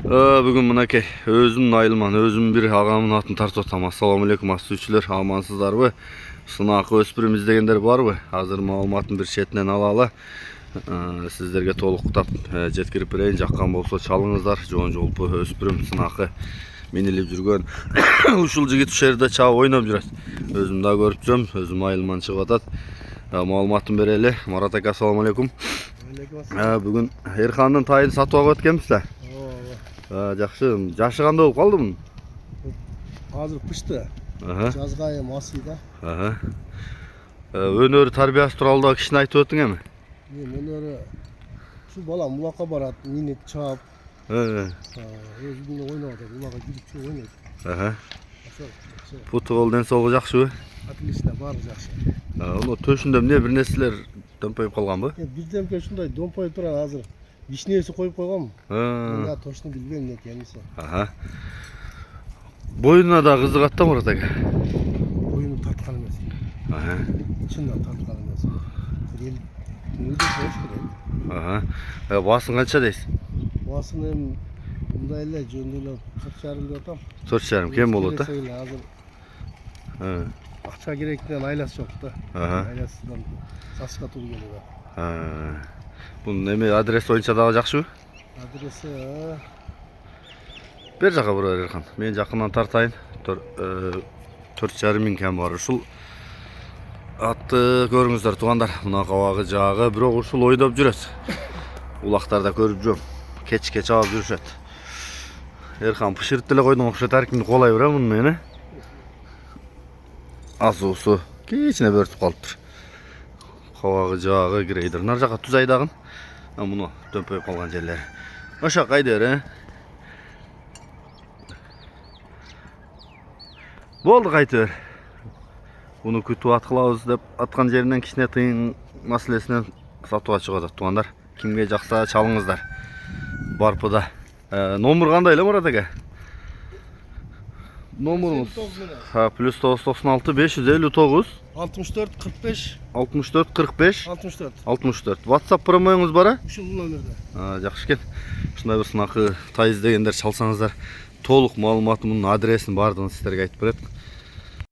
Бүгін мынакей өзім Найлман, өзім бір ағамын атын тартып отам. Ассаламалейкум астуучулар, амансыздарбы? Сынақы өспірім іздегендер барбы? Азыр маалыматын бір шетінен алалы. Сіздерге толықтап жеткіріп берейін, жаққан болса чалыңыздар. Жоң жолпы өспірім сынақы менелеп жүрген. Ушул жигит ушерде чаа ойнап жүрөт. Өзім да көрүп жүрөм, өзім Найлман чыгып атат. Маалыматын берели. Марат ака, ассаламалейкум. Бүгін Эрхандын тайын сатып алып өткенбиз. Жақсы, жашы қандай болып қалды бұның? Азыр пышты. Жазға айым асыйда. Өнөрі тарбиясы туралы да кішін айтып өттің әмі? Мен өнөрі şu бала мулаққа барады, мені чап. Өзімді ойнады, мулаққа жүріп ойнайды. Футбол денсаулығы жақсы бі? Отлично, бары жақсы. Оны төшінде міне бір нәрселер дөмпейіп қалған бі? Бізден көшінде дөмпейіп тұрады азыр. Вишнесі қойып қойғам. Онда точно білбейм не екенісі. Бойына да қызығатта Мұрат ака? Бойыны тартқан емес. Шыннан тартқан емес. Мүлде соғыш керек. Басын қанша дейсің? Басын ем бұнда әлі жөнделі 4,5 деп отам. 4,5 кем болады? Ақша керектен айласы жоқ та. Айласыдан сасқа тұру керек. Бұның неме адрес ойынша дағы жақшы бі? Адресі... Бер жаққа бұрар Ерхан. Мен жақынан тартайын. 4,5 мың кәм бар. Ұшыл атты көріңіздер туғандар. Мұна қауағы жағы. Бірақ ұшыл ойдап жүрет. Улақтарда көріп жүрем. Кеч-кеч алып жүршет. Ерхан пұшырып тілі қойдың оқшет әркімді қолай бұра мұның мені. Асу-су. Кечіне бөртіп қалып тұр. Қауағы жағы грейдер. Нар жаққа түз айдағын. Мұны дөмпейіп қалған жерлері. Оша қайдер, Болды қайтыр. Бұны күту атқылауыз деп атқан жерінен кішіне тыйын мәселесінен сатуға шығады туғандар. Кімге жақса чалыңыздар. Барпыда. Номер қандай Мұрат ака? Номеріңіз плюс 996 559 64 45 64 45 64 64. WhatsApp промоңыз бара? Ушул номерде. Жақсы екен. Шындай бір сынақы тай іздегендер чалсаңыздар толық маалыматымның адресін бардығын сіздерге айтып береді.